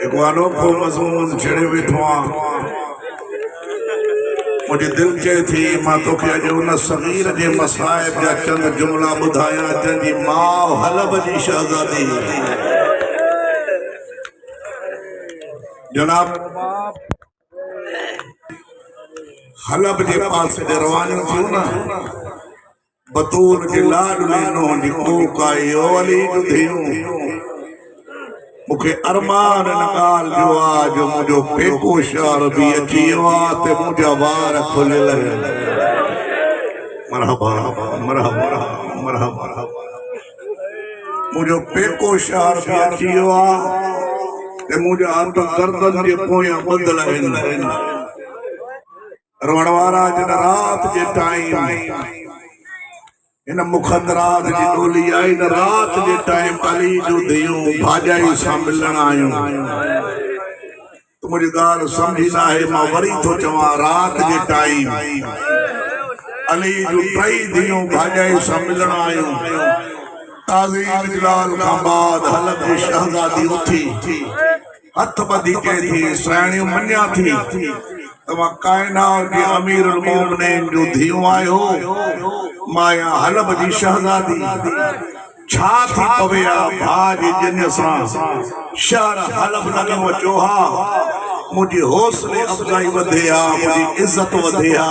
एक अनोखो मज़मून छेड़े वेठो आहियां। मुझे दिल चए थी मां तोखे अॼु उन सग़ीर जे मसाइब जा चंद जुमला ॿुधायां जंहिंजी माउ हलब जी शहज़ादी जनाब हलब जे पासे ते रवानियूं थियूं न बतूल जे लाड में नूह जी कूक आई ओ अली जूं धीअरूं मुखे अरमान न ॻाल्हि जो आ जो मुंहिंजो पेको शहर बि अची वियो आ ते मुंहिंजा वार खुलियल आहिनि। मरहबा मरहबा मरहबा मुंहिंजो पेको शहर बि अची वियो आ ते मुंहिंजा हथ गर्दन जे पोयां ॿधल आहिनि। रवण वारा जन रात जे टाइम इन मुखदरात जी डोली आई न रात जे टाइम अली जूं धीअरूं भाॼाई सां मिलण आयूं। तो मुझे ॻाल्हि समझी ना है मां वरी थो चवां रात जे टाइम अली जूं टई धीअरूं भाॼाई सां मिलण आयूं। ताज़ीम जलाल खां बाद हलब जी शहज़ादी उथी हथ ॿधी चए थी साइणियूं मञा थी तव्हां काइनात जे अमीरुल मोमिनीन जूं धीअरूं आहियो। माया हलब जी शहज़ादी छा थी पवे आ भाउ जी जिन सां शहर हलब लॻो अचो हा मुंहिंजी हौसले अफ़ज़ाई वधे आ मुंहिंजी इज़त वधे आ।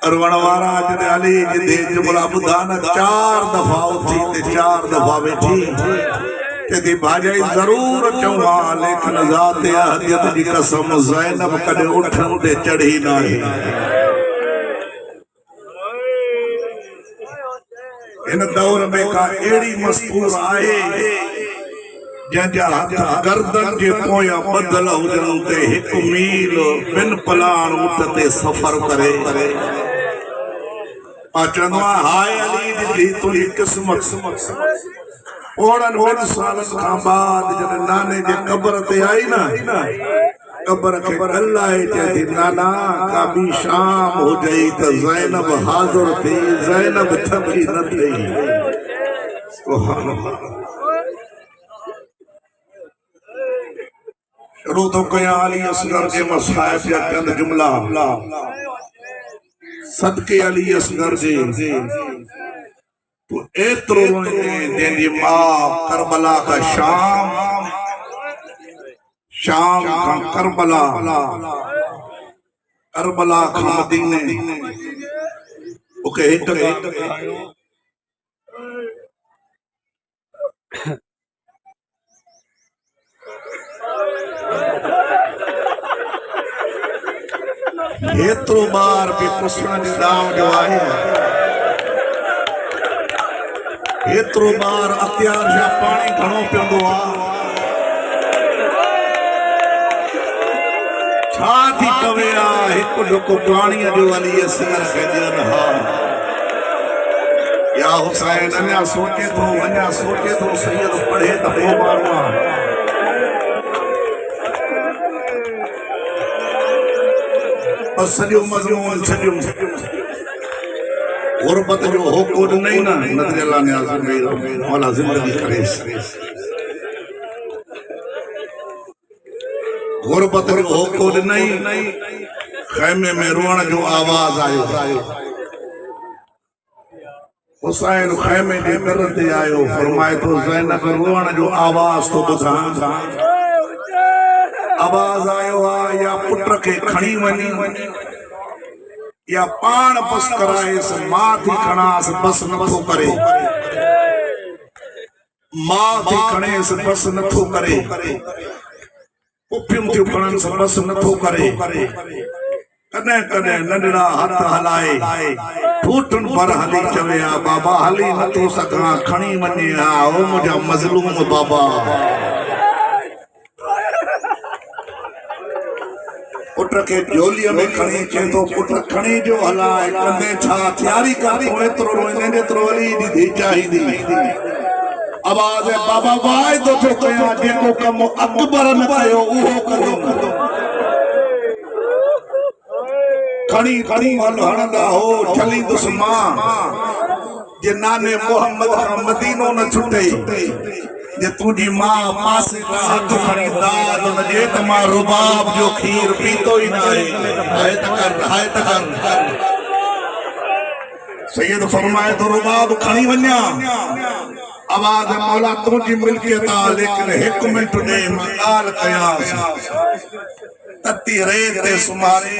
अरवण वारा जॾहिं अली जी जुमला ॿुधा न 4 दफ़ा उथी ते 4 दफ़ा वेठी चेती भाॼाई ज़रूर अचूं हा लेकिन ज़ात अहदियत जी कसम ज़ैनब कॾहिं उठण ते चढ़ी न आहे। इन दौर में का एड़ी मस्तूर आहे जंहिंजा हथ गर्दन जे पोयां ॿधल हुजनि ते 1 मील ॿिन पलाण ऊठ ते सफ़र करे मां चवंदो आहियां हाय अली जी तुंहिंजी क़िस्मत। ओड़नि 2 सालनि खां बाद जॾहिं नाने जे क़बर ते आई न क़बर खे गल्लाए चए थी नाना का बि शाम हुजई त ज़ैनब हाज़िर थी ज़ैनब थकी न थी। सुभान अल्लाह। शुरू तो कयां अली असगर जे मसाइब जा चंद जुमला सदके अली असगर जे तो एतिरो जंहिंजी मां करबला का शाम खां करबला खां मदीने ओके हिट एतिरो बार बि पुछण जे दाव जो आहे एतिरो बार अत्यार जा पाणी घणो पियंदो आहे छा थी पवे आ 1 ढुक पाणीअ जो अली असगर खे ॾियनि हा या हुसैन अञा सोचे थो सैयद पढ़े त पोइ माण्हू आहे। सॼो मज़मून छॾियो गुरबत जो होको ॾिनई न नज़र अल्लाह ने मौला ज़िंदगी करे गुरबत जो होको ॾिनई खैमे में रोअण जो आवाज़ आयो। हुसैन खैमे जे दर ते आयो फरमाए थो ज़ैनब रोअण जो आवाज़ तो ॿुधां आवाज़ आयो आहे या पुट खे खणी वञी या पाण बस कराएस मां थी खणास बस नथो करे मां थी खणेस बस नथो करे पुफियूं थियूं खणनि बस नथो करे कॾहिं कॾहिं नंढड़ा हथ हलाए ठूठुन पर हली चवे आ बाबा हली नथो सघां खणी वञे हा ओ मुंहिंजा मज़लूम बाबा। पुट के झोलीअ में खणी चए थो पुट खणी जो हलाए कंदे छा तयारी कर तूं एतिरो रोईंदे जेतिरो अली जी धीउ चाहींदी। आवाज़ बाबा वाइदो थो कयां जेको कमु अकबर न कयो उहो कंदुमि। खणी खणी हणंदा हो छलींदुसि मां जे नाने मोहम्मद खां मदीनो न छुटे जे तुझी मां पासे रात खणी दाद न जे त मां रुबाब जो खीर पीतो ही ना है त कर सैयद फरमाए तो रुबाब खणी वन्या आवाज मौला तुझी मिल्कियत आ लेकिन एक मिनट दे मां ॻाल्हि कयांस तती रेत ते सुमारे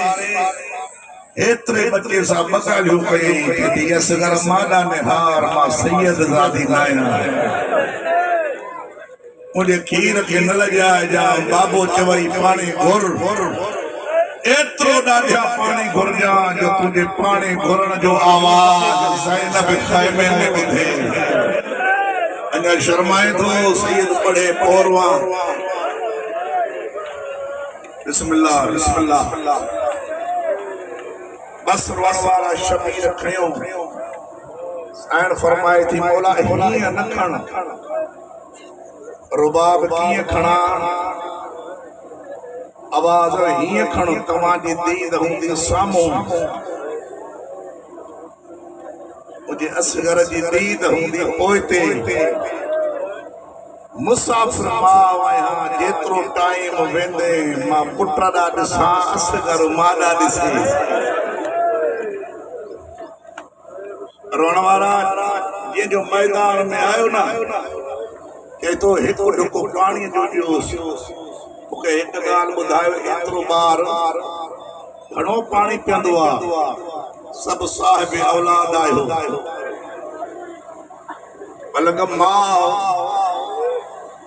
एतरे बच्चे सा मसालियो कई कि असगर मादा ने हार मां सैयद ज़ादी नाया मुझे खीर के न लजाए जा बाबो चवई पानी घुर एतरो ॾाढा पानी घुर जा जो तुझे पानी घुरण जो आवाज ज़ैनब ख़ैमे में ॿुधे अञा शर्माए थो सैयद पढ़े पोरवा बिस्मिल्लाह बिस्मिल्लाह बस वाला शमीर खयो साईं फरमाए थी मौला हीअं न खण रुबाब कीअं खणा आवाज हीअं खण तव्हांजी दीद हूंदी साम्हूं मुंहिंजे असगर जी दीद हूंदी पोइते मुसाफ़िर मां आहियां जेतिरो टाइम वेंदे मां पुट ॾा ॾिसां असगर मां ॾा ॾिसे रोण वारा ये जो मैदान में आयो ना के तो एक ढुक पानी जो ॾियोसि मूंखे हिकु ॻाल्हि ॿुधायो एतिरो ॿार घणो पाणी पीअंदो आहे सभु साहिब औलाद आहियो बलग मां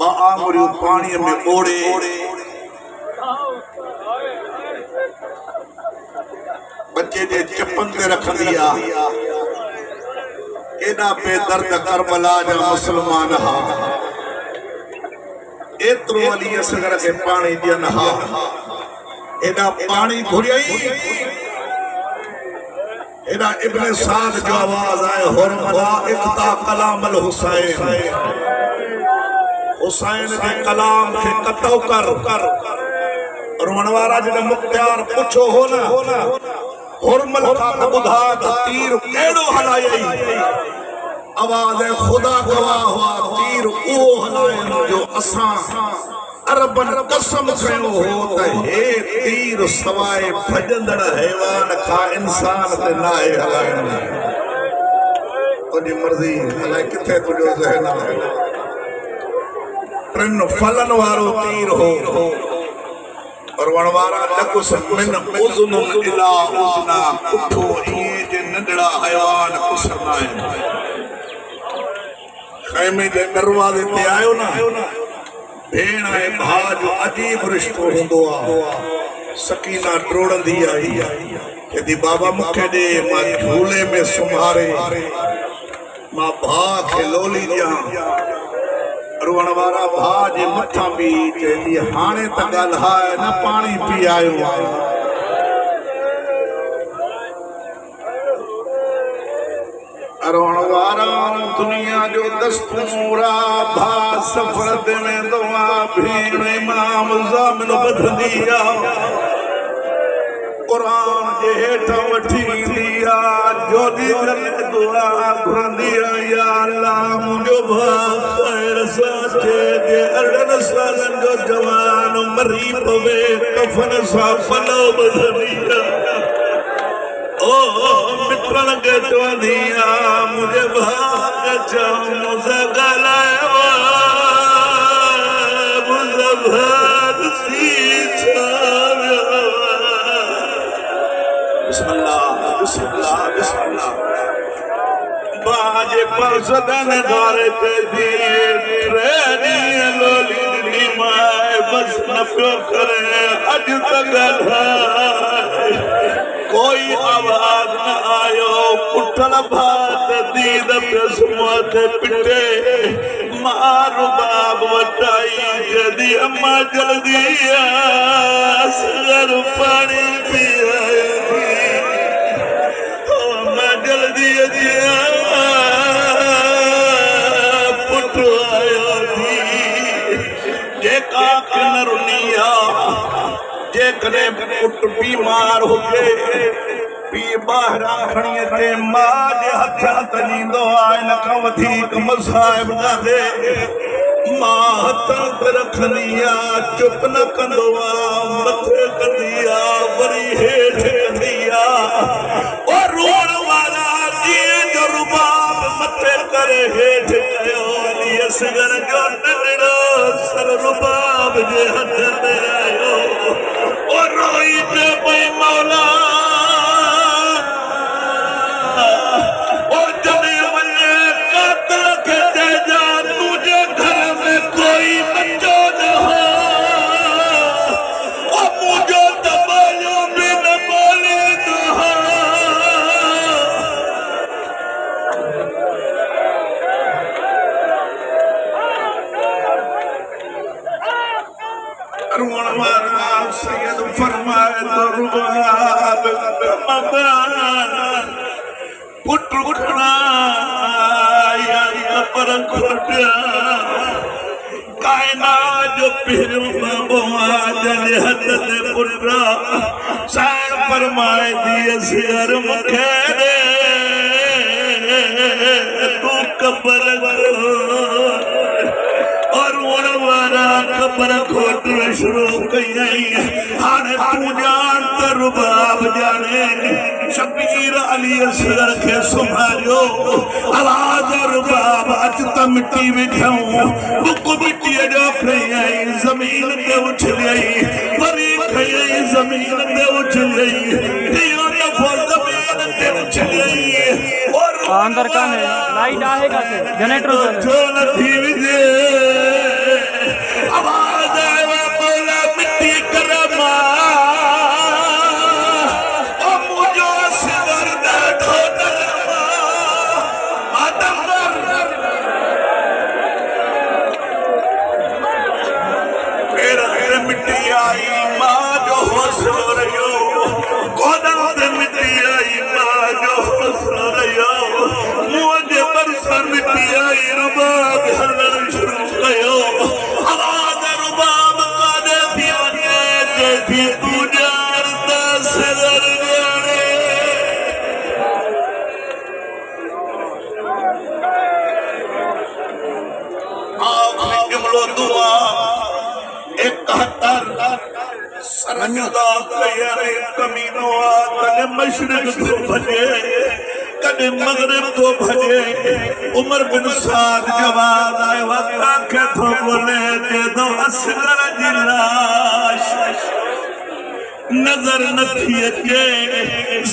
ॿ आङुरियूं पाणीअ में ॿोड़े बच्चे जे चपन ते रखंदी आहे केॾा बेदर्द करबला जा मुसलमान हा एतिरो अली असगर खे पाणी ॾियनि हा एॾा पाणी घुरियई एॾा इब्न साद जो आवाज़ आहे हुरमला इख्ता कलाम अल हुसैन हुसैन जे कलाम खे कतो कर रोण वारा जॾहिं मुख्तियार पुछो हो न हुरमल खां ॿुधा त तीर कहिड़ो हलायई आवाज़ खुदा गवाह हुआ तीर उहो हलायन जो असां अरबन कसम खयो हो त हे तीर सवाए भजंदड़ हैवान खां इंसान ते नाहे हलायन तुंहिंजी मर्ज़ी अलाए किथे तुंहिंजो ज़हन आहे टिन फलन वारो तीर हो और वणवारा लकुस मिन उज़न इला उज़ना कुठो इए जे नंढड़ा हैवान कुसंदा आहिनि खैमे जे दरवाज़े ते आयो न भेण ऐं भाउ जो अजीब रिश्तो हूंदो आहे सकीना ड्रोड़ंदी आई चवंदी बाबा मूंखे ॾे मां झूले में सुम्हारे मां भाउ खे लोली ॾियां रोअण वारा भाउ जे मथां बि चवंदी हाणे त ॻाल्हाए न पाणी पी आयो रोअण वारा दुनिया जो दस्तूर भाउ सफ़र ते वेंदो आहे भेण इमाम ज़ामिन ॿधंदी आहे क़ुरान जे हेठां वठी ईंदी आहे जोड़ी दुआ घुरंदी आहे या अल्लाह मुंहिंजो भाउ ख़ैर सां जे 18 सालनि जो जवान मरी पवे कफन सां पलो ॿधंदी आहे ओ मिटण खे चवंदी आहे मुंहिंजे भाउ खे चओ मूंसां ॻाल्हायो मुंहिंजो भाउ ॾिसी छा बिस्मिल्लाह बिस्मिल्लाह बिस्मिल्लाह बाजे पर सदन दारे ते दी रेनी लोली दी माए बस न पियो करे अज तक कोई आवाज न आयो पुठल भात दीद पे सुमते पिटे मारू बाब वटाई जदी अम्मा जल्दी असगर पानी पिया जल्दी पुट आयो थी जेका न रुनिया जेकॾहिं पुट बीमार हुजे पी ॿाहिरां खणी अचे मां जे हथनि त ॾींदो आहे इन खां वधीक मज़ाहिब न थिए मां हथ रखनिया चुप न कंदो मथे कंदिया वरी हेठ कंदिया और रोण वाला जीअं जो रुबाब मथे करे हेठ कयो असगर जो नंढड़ो सर रुबाब जे हथ में आयो और रोई पे पई मौला और जॾहिं वञे कातल खे चइजा तुंहिंजे घर में कोई बच्चो न हो और मुंहिंजो त ॿोलियो बि न ॿोलींदो हो रोण वारा सैयद फरमाए तो रुबाब पुट खड़ा या पर खोटिया कायनात जो पहिरियों बाबो जॾहिं हथ ते पुटरा साण फरमाए दिए सिर मूंखे तूं कबर और रोण वारा कबर खोटण शुरू कई हाणे तूं ॼाण त रुबाब ॼाणे शबीर अली असगर खे सुम्हारियो आवाज़ रुबाब अच त मिटी विझऊं बुक मिटीअ जो खई ज़मीन ते उछलियई वरी खई ज़मीन ते उछलियई टियों दफ़ो ज़मीन ते उछलियई और अंदर कान है लाइट आहे का जनरेटर जो नथी विझे आवाज़ आयो मौला मिटी करमा ओ मुंहिंजो सिर ॾाढो नरमा आदमर मेरे मिटी आई मां जो हौसलो रहियो गोदन ते मिटी आई मां जो हौसलो रहियो मुंहं जे बरसर मिटी आई रुबाब हलण शुरू कयो आवाज़ रुबाब काॾे थी वञे चएथी तूं ॼाण त सिर ॼाणे आखिरी जुमलो दुआ 71 सरजुदा कयारे कमीनो कॾहिं मशरिक़ तो भॼे कॾहिं मगरिब तो भॼे उमर बिन साद जवाब आयो आंखे थो बोले दे दो असगर जी लाश नजर नथी अचे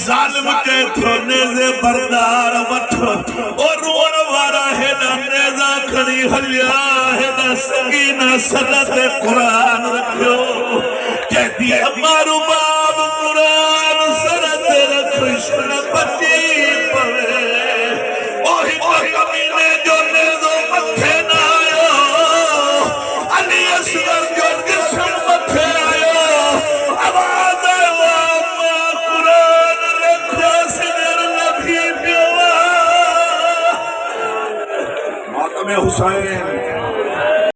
ज़ालिम के थो नेज़े बरदार वठो और रोण वारा हेॾा नेज़ा खणी हलिया हेॾा सकीना सर ते क़ुरान रखियो चएथी अम्मा रुबाब क़ुरान सर ते रख न बची पवे ओ हिक कमीने जो नेज़ो मथे न आयो अली असगर जो जिस्म मथे आयो आवाज़ आयो अम्मा क़ुरान रख सिर नबी पियो मातम हुसैन